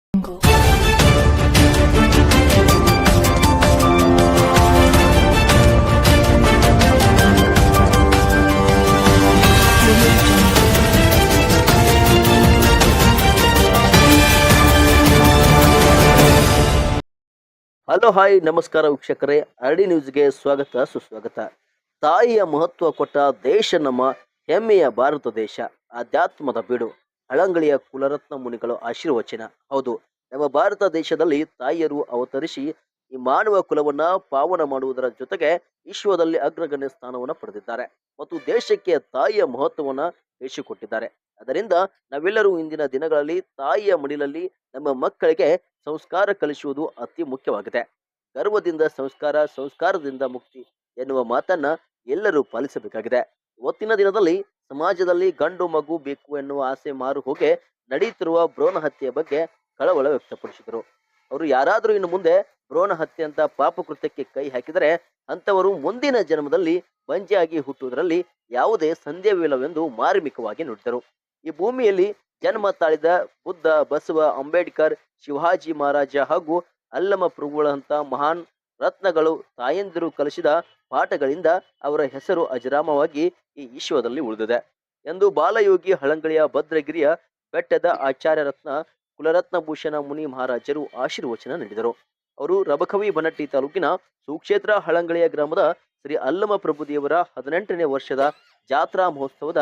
Hello hi ನಮಸ್ಕಾರ ವೀಕ್ಷಕರೇ, ಅರಡಿ ನ್ಯೂಸ್ಗೆ ಸ್ವಾಗತ ಸುಸ್ವಾಗತ. ತಾಯಿಯ ಮಹತ್ವ ಕೊಟ್ಟ ದೇಶ ನಮ್ಮ ಹೆಮ್ಮೆಯ ಭಾರತ ದೇಶ. ಆಧ್ಯಾತ್ಮದ ಬೀಡು, ಹಳಂಗಳಿಯ ಕುಲರತ್ನ ಮುನಿಗಳು ಆಶೀರ್ವಚನ. ಹೌದು, ನಮ್ಮ ಭಾರತ ದೇಶದಲ್ಲಿ ತಾಯಿಯರು ಅವತರಿಸಿ ಈ ಮಾನವ ಕುಲವನ್ನ ಪಾವನ ಮಾಡುವುದರ ಜೊತೆಗೆ ವಿಶ್ವದಲ್ಲಿ ಅಗ್ರಗಣ್ಯ ಸ್ಥಾನವನ್ನು ಪಡೆದಿದ್ದಾರೆ ಮತ್ತು ದೇಶಕ್ಕೆ ತಾಯಿಯ ಮಹತ್ವವನ್ನ ತಿಳಿಸಿಕೊಟ್ಟಿದ್ದಾರೆ. ಅದರಿಂದ ನಾವೆಲ್ಲರೂ ಇಂದಿನ ದಿನಗಳಲ್ಲಿ ತಾಯಿಯ ಮಡಿಲಲ್ಲಿ ನಮ್ಮ ಮಕ್ಕಳಿಗೆ ಸಂಸ್ಕಾರ ಕಲಿಸುವುದು ಅತಿ ಮುಖ್ಯವಾಗಿದೆ. ಗರ್ವದಿಂದ ಸಂಸ್ಕಾರ, ಸಂಸ್ಕಾರದಿಂದ ಮುಕ್ತಿ ಎನ್ನುವ ಮಾತನ್ನ ಎಲ್ಲರೂ ಪಾಲಿಸಬೇಕಾಗಿದೆ. ಇವತ್ತಿನ ದಿನದಲ್ಲಿ ಸಮಾಜದಲ್ಲಿ ಗಂಡು ಮಗು ಬೇಕು ಎನ್ನುವ ಆಸೆ ಮಾರು ಹೋಗಿ ನಡೆಯುತ್ತಿರುವ ಭ್ರೂಣ ಹತ್ಯೆಯ ಬಗ್ಗೆ ಕಳವಳ ವ್ಯಕ್ತಪಡಿಸಿದರು. ಅವರು ಯಾರಾದರೂ ಇನ್ನು ಮುಂದೆ ಭ್ರೂಣ ಹತ್ಯೆ ಅಂತ ಪಾಪ ಕೃತ್ಯಕ್ಕೆ ಕೈ ಹಾಕಿದರೆ ಅಂತವರು ಮುಂದಿನ ಜನ್ಮದಲ್ಲಿ ಬಂಜೆಯಾಗಿ ಹುಟ್ಟುವುದರಲ್ಲಿ ಯಾವುದೇ ಸಂದೇಹವಿಲ್ಲವೆಂದು ಮಾರ್ಮಿಕವಾಗಿ ನುಡಿದರು. ಈ ಭೂಮಿಯಲ್ಲಿ ಜನ್ಮ ತಾಳಿದ ಬುದ್ಧ, ಬಸವ, ಅಂಬೇಡ್ಕರ್, ಶಿವಾಜಿ ಮಹಾರಾಜ ಹಾಗೂ ಅಲ್ಲಮ ಪ್ರಭುಗಳಂತ ಮಹಾನ್ ರತ್ನಗಳು ತಾಯಂದಿರು ಕಲಿಸಿದ ಪಾಠಗಳಿಂದ ಅವರ ಹೆಸರು ಅಜರಾಮವಾಗಿ ಈ ವಿಶ್ವದಲ್ಲಿ ಉಳಿದಿದೆ ಎಂದು ಬಾಲಯೋಗಿ ಹಳಂಗಳಿಯ ಭದ್ರಗಿರಿಯ ಬೆಟ್ಟದ ಆಚಾರ್ಯ ರತ್ನ ಕುಲರತ್ನಭೂಷಣ ಮುನಿ ಮಹಾರಾಜರು ಆಶೀರ್ವಚನ ನೀಡಿದರು. ಅವರು ರಬಕವಿ ಬನಟ್ಟಿ ತಾಲೂಕಿನ ಸುಕ್ಷೇತ್ರ ಹಳಂಗಳಿಯ ಗ್ರಾಮದ ಶ್ರೀ ಅಲ್ಲಮ ಪ್ರಭುದೇವರ 18ನೇ ವರ್ಷದ ಜಾತ್ರಾ ಮಹೋತ್ಸವದ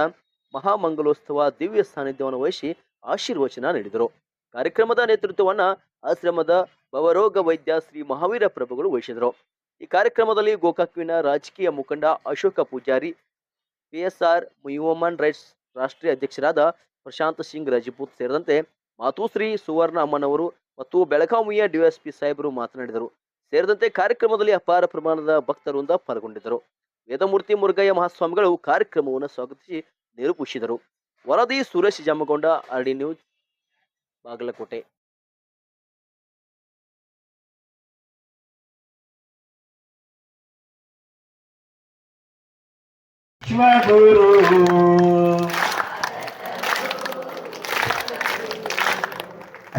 ಮಹಾಮಂಗಲೋತ್ಸವ ದಿವ್ಯ ಸಾನ್ನಿಧ್ಯವನ್ನು ವಹಿಸಿ ಆಶೀರ್ವಚನ ನೀಡಿದರು. ಕಾರ್ಯಕ್ರಮದ ನೇತೃತ್ವವನ್ನ ಆಶ್ರಮದ ಭವರೋಗ ವೈದ್ಯ ಶ್ರೀ ಮಹಾವೀರ ಪ್ರಭುಗಳು ವಹಿಸಿದರು. ಈ ಕಾರ್ಯಕ್ರಮದಲ್ಲಿ ಗೋಕಾಕ್ವಿನ ರಾಜಕೀಯ ಮುಖಂಡ Ashoka Pujari, PSR human rights ರಾಷ್ಟ್ರೀಯ ಅಧ್ಯಕ್ಷರಾದ ಪ್ರಶಾಂತ್ ಸಿಂಗ್ ರಜಪೂತ್ ಸೇರಿದಂತೆ ಮಾತುಶ್ರೀ ಸುವರ್ಣ ಅಮ್ಮನವರು ಮತ್ತು ಬೆಳಗಾವಿಯ DSP ಸಾಹೇಬರು ಮಾತನಾಡಿದರು. ಸೇರಿದಂತೆ ಕಾರ್ಯಕ್ರಮದಲ್ಲಿ ಅಪಾರ ಪ್ರಮಾಣದ ಭಕ್ತರಿಂದ ಪಾಲ್ಗೊಂಡಿದ್ದರು. ವೇದಮೂರ್ತಿ ಮುರುಗಯ್ಯ ಮಹಾಸ್ವಾಮಿಗಳು ಕಾರ್ಯಕ್ರಮವನ್ನು ಸ್ವಾಗತಿಸಿ ನಿರೂಪಿಸಿದರು. ವರದಿ ಸುರೇಶ್ ಜಾಮಗೊಂಡ, RD ನ್ಯೂಸ್, ಬಾಗಲಕೋಟೆ.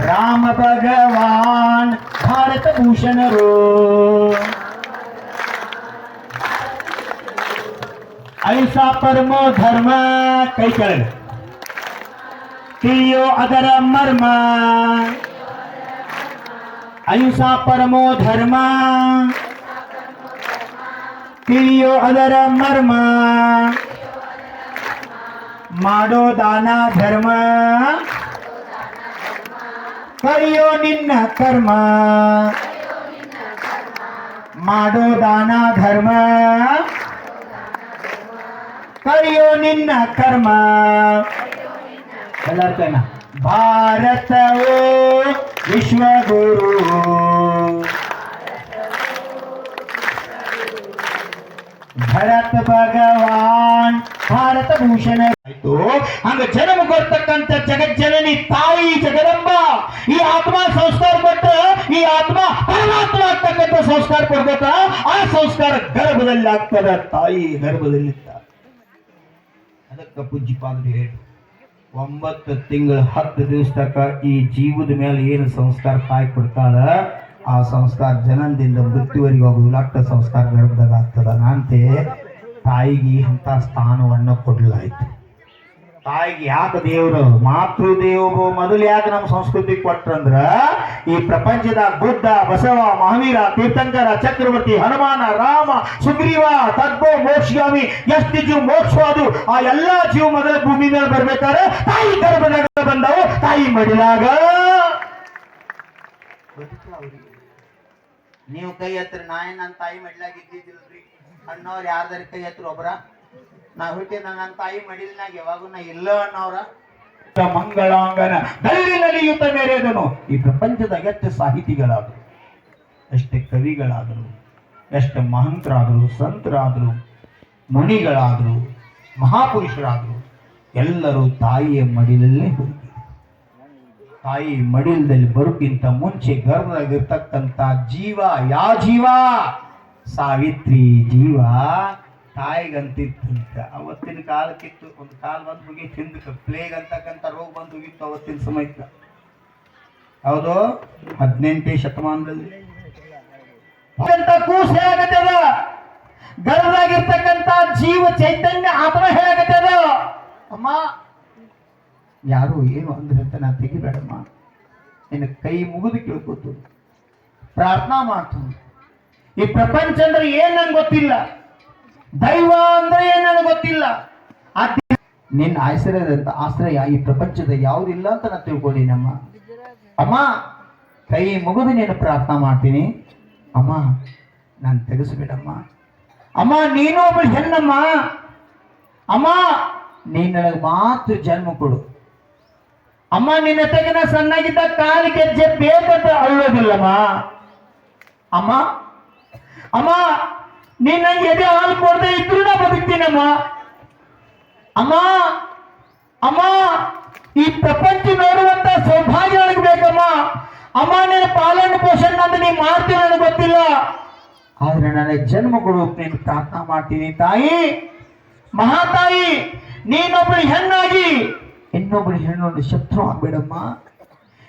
राम भगवान भारत भूषण रो ऐसा परमो धर्म कई कर कियो अदर मर्म ऐसा परमो धर्म कियो अदर मर्म ಮಾಡೋ ದಾನ ಧರ್ಮ ಕರಿಯೋ ನಿನ್ನ ಕರ್ಮ ಮಾಡೋ ದಾನ ಧರ್ಮ ಕರಿಯೋ ನಿನ್ನ ಕರ್ಮ ಎಲ್ಲರ್ಕನ ಭಾರತವೋ ವಿಶ್ವಗುರು ಭರತ ಭಗವಾನ್ ಭಾರತ ಭೂಷಣ ಆಯ್ತು. ಹಂಗ ಜನ್ಮ ಕೊಡ್ತಕ್ಕಂಥ ಜಗಜ್ಜನನಿ ತಾಯಿ ಜಗದಂಬ ಈ ಆತ್ಮ ಸಂಸ್ಕಾರ ಕೊಟ್ಟ ಈ ಆತ್ಮ ಪರಮಾತ್ಮ ಆಗ್ತಕ್ಕಂಥ ಸಂಸ್ಕಾರ ಕೊಡ್ಬೇಕ. ಆ ಸಂಸ್ಕಾರ ಗರ್ಭದಲ್ಲಿ ಆಗ್ತದ, ತಾಯಿ ಗರ್ಭದಲ್ಲಿ. ಅದಕ್ಕೆ ಪೂಜ್ಯಪಾದರು ಹೇಳಿ 9 ತಿಂಗಳು 10 ದಿವಸ ತಕ ಈ ಜೀವದ ಮೇಲೆ ಏನು ಸಂಸ್ಕಾರ ತಾಯಿ ಕೊಡ್ತಾಳ ಆ ಸಂಸ್ಕಾರ ಜನನದಿಂದ ಮೃತ್ಯುವರೆಗೆ ಹೋಗುದಿಲ್ಲ. ಅಕ್ಕ ಸಂಸ್ಕಾರ ಗರ್ಭದಾಗ ಆಗ್ತದ. ಅಂತೆ ತಾಯಿಗೆ ಅಂತ ಸ್ಥಾನವನ್ನ ಕೊಡಲಾಯ್ತು. ತಾಯಿಗೆ ಯಾಕೆ ದೇವರು ಮಾತೃದೇವೋ ಮೊದಲು ಯಾಕೆ ನಮ್ಮ ಸಂಸ್ಕೃತಿ ಕೊಟ್ರಂದ್ರ ಈ ಪ್ರಪಂಚದ ಬುದ್ಧ, ಬಸವ, ಮಹಾವೀರ, ತೀರ್ಥಂಕರ, ಚಕ್ರವರ್ತಿ, ಹನುಮಾನ, ರಾಮ, ಸುಗ್ರೀವ, ತದ್ಭೋ ಮೋಕ್ಷಗಾಮಿ ಎಷ್ಟು ಜೀವ ಮೋಕ್ಷವಾದು ಆ ಎಲ್ಲಾ ಜೀವ ಮೊದಲ ಭೂಮಿ ಮೇಲೆ ಬರ್ಬೇಕಾದ್ರೆ ತಾಯಿ ಗರ್ಭದಾಗ ಬಂದವು. ತಾಯಿ ಮಡಿಲಾಗ ನೀವು ಕೈ ಹತ್ರ ನನ್ನ ತಾಯಿ ಮಡಿಲಾಗಿದ್ದಿದ್ದಿಲ್ರಿ ಅನ್ನೋರು ಯಾರ್ದಾರ ಕೈ ಹತ್ರ ಒಬ್ರ ನಾ ಹುಟ್ಟಿ ನನ್ನ ತಾಯಿ ಮಡಿಲ್ನಾಗ ಯಾವಾಗೂ ನಾ ಇಲ್ಲ ಅನ್ನೋರ ಮಂಗಳಾಂಗನ ನಲಿಯುತ್ತ ಮೇರೆದನು. ಈ ಪ್ರಪಂಚದಾಗ ಎಷ್ಟು ಸಾಹಿತಿಗಳಾದರು, ಎಷ್ಟು ಕವಿಗಳಾದರು, ಎಷ್ಟು ಮಹಂತರಾದರು, ಸಂತರಾದರು, ಮುನಿಗಳಾದರು, ಮಹಾಪುರುಷರಾದರು, ಎಲ್ಲರೂ ತಾಯಿಯ ಮಡಿಲಲ್ಲೇ ಹೋಗಿ ತಾಯಿ ಮಡಿಲದಲ್ಲಿ ಬರೋಕ್ಕಿಂತ ಮುಂಚೆ ಗರ್ಭದಾಗಿರ್ತಕ್ಕಂಥ ಜೀವ ಯಾವ ಜೀವ? ಸಾವಿತ್ರಿ ಜೀವ ತಾಯಿಗಂತಿತ್ತಂತ. ಅವತ್ತಿನ ಕಾಲಕ್ಕಿತ್ತು. ಒಂದು ಕಾಲ ಬಂದು ಹೋಗಿ ಹಿಂದಕ್ಕೆ ಪ್ಲೇಗ್ ಅಂತಕ್ಕಂಥ ರೋಗ ಬಂದು ಹೋಗಿತ್ತು ಅವತ್ತಿನ ಸಮಯಕ್ಕೆ. ಹೌದು 18ನೇ ಶತಮಾನದಲ್ಲಿ ಕೂಸು ಹೇಳಾಗತ್ತದ, ಗರ್ಭದಾಗಿರ್ತಕ್ಕಂಥ ಜೀವ ಚೈತನ್ಯ ಆತ್ಮ ಹೇಳಾಗತ್ತದ. ಅಮ್ಮ ಯಾರು ಏನು ಅಂದ್ರೆ ಅಂತ ನಾ ತೆಗಿಬೇಡಮ್ಮ, ನಿನ್ನ ಕೈ ಮುಗಿದು ಕೇಳ್ಕೊತು, ಪ್ರಾರ್ಥನಾ ಮಾಡ್ತು. ಈ ಪ್ರಪಂಚ ಅಂದ್ರೆ ಏನ್ ನಂಗೆ ಗೊತ್ತಿಲ್ಲ, ದೈವ ಅಂದ್ರೆ ಏನ್ ನನಗೆ ಗೊತ್ತಿಲ್ಲ. ನಿನ್ನ ಆಶ್ರಯ ಈ ಪ್ರಪಂಚದ ಯಾವುದಿಲ್ಲ ಅಂತ ನಾ ತಿಳ್ಕೊಂಡಿನಮ್ಮ. ಅಮ್ಮ ಕೈ ಮುಗಿದು ನೀನು ಪ್ರಾರ್ಥನಾ ಮಾಡ್ತೀನಿ ಅಮ್ಮ, ನಾನು ತೆಗೆಸ್ಬೇಡಮ್ಮ. ಅಮ್ಮ ನೀನು ಒಬ್ಬ ಹೆಣ್ಣಮ್ಮ, ಅಮ್ಮ ನೀನ್ ನನಗೆ ಮಾತ್ರ ಜನ್ಮ ಕೊಡು. ಅಮ್ಮ ನಿನ್ನ ತೆಗೆನ ಸಣ್ಣಾಗಿದ್ದ ಕಾಲು ಗೆಜ್ಜೆ ಬೇಕಂತ ಅಳ್ಳೋದಿಲ್ಲಮ್ಮ. ಅಮ್ಮ ಅಮ್ಮ ನೀನ್ ನಂಗೆ ಎದೆ ಹಾಲು ಕೊಡದೆ ಇದ್ರೂ ನಾ ಬದುಕ್ತೀನಮ್ಮ. ಅಮ್ಮ ಅಮ್ಮ ಈ ಪ್ರಪಂಚ ನೋಡುವಂತ ಸೌಭಾಗ್ಯ ನನಗೆ ಬೇಕಮ್ಮ. ಅಮ್ಮ ನಿನ್ನ ಪಾಲನೆ ಪೋಷಣೆ ಅಂತ ನೀ ಮಾಡ್ತೀವಿ ನನಗೆ ಗೊತ್ತಿಲ್ಲ, ಆದ್ರೆ ನನಗೆ ಜನ್ಮ ಕೊಡು ನೀನು ಪ್ರಾರ್ಥನಾ ಮಾಡ್ತೀನಿ. ತಾಯಿ, ಮಹಾತಾಯಿ, ನೀನೊಬ್ಬಳು ಹೆಣ್ಣಾಗಿ ಇನ್ನೊಬ್ಬಳು ಹೆಣ್ಣೊಂದು ಶತ್ರು ಆಗ್ಬೇಡಮ್ಮ.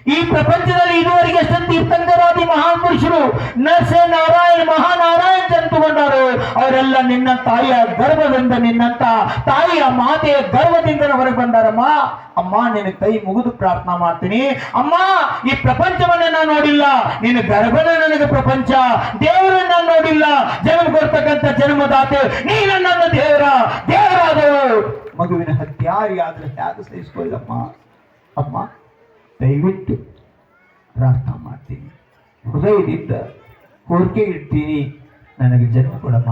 ಈ ಪ್ರಪಂಚದಲ್ಲಿ ಇದುವರೆಗೆ ಎಷ್ಟೊಂದು ತೀರ್ಥಂಕರಾದಿ ಮಹಾನ್ ಪುರುಷರು ನರಸೆ ನಾರಾಯಣ ಮಹಾನಾರಾಯಣ ಅಂತುಕೊಂಡರು. ಅವರೆಲ್ಲ ನಿನ್ನ ತಾಯಿಯ ಗರ್ಭದಿಂದ, ನಿನ್ನಂತ ತಾಯಿಯ ಮಾತೆಯ ಗರ್ಭದಿಂದ ಹೊರಗೆ ಬಂದಾರಮ್ಮ. ಅಮ್ಮ ನಿನ್ನ ಕೈ ಮುಗಿದು ಪ್ರಾರ್ಥನಾ ಮಾಡ್ತೀನಿ. ಅಮ್ಮ ಈ ಪ್ರಪಂಚವನ್ನ ನಾನು ನೋಡಿಲ್ಲ, ನಿನ್ನ ಗರ್ಭನೇ ನನಗೆ ಪ್ರಪಂಚ. ದೇವರನ್ನ ನಾನು ನೋಡಿಲ್ಲ, ಜನ್ಮ ಕೊಡ್ತಕ್ಕಂಥ ಜನ್ಮದಾತೆ ನೀನು ನನ್ನ ದೇವರಾದವರು. ಮಗುವಿನ ಹತ್ಯಾರಿ ಆದ್ರೆ ಹೇಗೆ ಸಹಿಸ್ಕೊಳ್ಳಮ್ಮ. ಅಮ್ಮ ದಯವಿಟ್ಟು ಪ್ರಾರ್ಥನಾ ಮಾಡ್ತೀನಿ, ಹೃದಯದಿಂದ ಕೋರಿಕೆ ಇಡ್ತೀನಿ, ನನಗೆ ಜನ್ಮ ಕೊಡಮ್ಮ.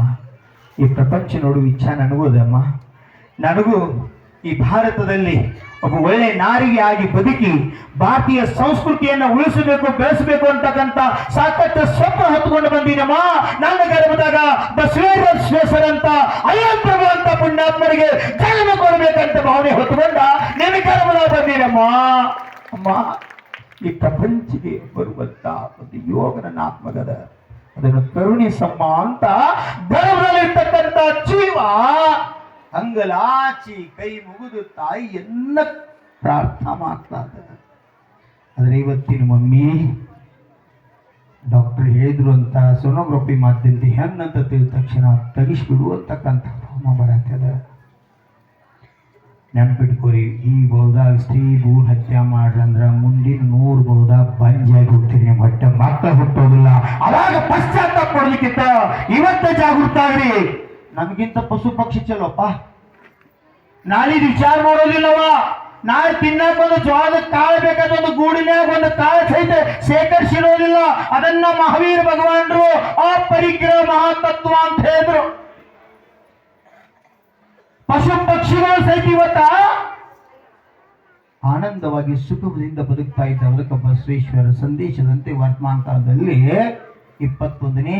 ಈ ಪ್ರಪಂಚ ನೋಡುವ ಇಚ್ಛಾ ನನಗೋದಮ್ಮ. ನನಗೂ ಈ ಭಾರತದಲ್ಲಿ ಒಬ್ಬ ಒಳ್ಳೆ ನಾರಿಗೆ ಆಗಿ ಬದುಕಿ ಭಾರತೀಯ ಸಂಸ್ಕೃತಿಯನ್ನು ಉಳಿಸಬೇಕು, ಬೆಳೆಸಬೇಕು ಅಂತಕ್ಕಂಥ ಸಾಕಷ್ಟು ಸ್ವಪ್ನ ಹೊತ್ಕೊಂಡು ಬಂದಿನಮ್ಮ. ನನ್ನ ಗರ್ಭದಾಗ ಬಸವೇಶ್ವರಂತ ಅಯ್ಯಪ್ರಭು ಅಂತ ಪುಣ್ಯಾತ್ಮರಿಗೆ ಜನ್ಮ ಕೊಡಬೇಕಂತ ಭಾವನೆ ಹೊತ್ಕೊಂಡ ನಿನ್ನ ಗರ್ಭದಾಗ ಬಂದಿನಮ್ಮ. ಅಮ್ಮ ಈ ಪ್ರಪಂಚಕ್ಕೆ ಬರುವಂತ ಒಂದು ಯೋಗ ನನ್ನ ಆತ್ಮಗದ, ಅದನ್ನು ಕರುಣಿಸಮ್ಮ ಅಂತ ಗರ್ಭದಲ್ಲಿರ್ತಕ್ಕಂಥ ಜೀವ ಅಂಗಲಾಚಿ ಕೈ ಮುಗಿದು ತಾಯಿಯನ್ನ ಪ್ರಾರ್ಥನಾ ಮಾಡ್ತಾ ಇದ್ದಾರೆ. ಆದ್ರೆ ಇವತ್ತಿನ ಮಮ್ಮಿ ಡಾಕ್ಟರ್ ಹೇಳಿದ್ರು ಅಂತ ಸೋನೋಗ್ರಫಿ ಮಾಧ್ಯಮದ ಹೆಣ್ಣಂತ ತಿಳಿದ ತಕ್ಷಣ ತೆಗಿಸ್ಬಿಡು ಅಂತಕ್ಕಂಥ ಭಾವನೆ ಬರತ್ತದ. ನೆನ್ಪಿಟ್ಕೋರಿ, ಈ ಬಹುದಾಗ ಸ್ತ್ರೀ ಭೂಣ ಹತ್ಯೆ ಮಾಡ್ರಂದ್ರ ಮುಂದಿನ 100 ಬಹುದಾಗ ಬಂಜಾಗಿ ಹುಡ್ತೀರಿ, ನಿಮ್ಮ ಹೊಟ್ಟೆ ಮಕ್ಕಳು ಹುಟ್ಟೋದಿಲ್ಲ. ಅವಾಗ ಪಶ್ಚಾತ್ತಾಪ ಕೊಡ್ಲಿಕ್ಕಿತ್ತ ಇವತ್ತ ಜಾಗೃತ ಆಗ್ರಿ. ನಮಗಿಂತ ಪಶು ಪಕ್ಷಿ ಚಲೋಪ್ಪ, ನಾಳೆ ವಿಚಾರ ಮಾಡೋದಿಲ್ಲವ. ನಾಳೆ ತಿನ್ನಕ್ ಒಂದು ಜೋಳದ ಕಾಳು ಬೇಕಾದ ಒಂದು ಗೂಡಿನಾಗ ಒಂದು ಕಾಳು ಸಹಿತ ಶೇಖರಿಸಿರೋದಿಲ್ಲ. ಅದನ್ನ ಮಹಾವೀರ ಭಗವಾನರು ಅಪರಿಗ್ರಹ ಮಹಾತತ್ವ ಅಂತ ಹೇಳಿದ್ರು. ಪಶು ಪಕ್ಷಿಗಳು ಸಹಿತ ಇವತ್ತ ಆನಂದವಾಗಿ ಸುಖದಿಂದ ಬದುಕ್ತಾ ಇದ್ದ ಬಸವೇಶ್ವರ ಸಂದೇಶದಂತೆ ವರ್ತಮಾನ ಕಾಲದಲ್ಲಿ 21ನೇ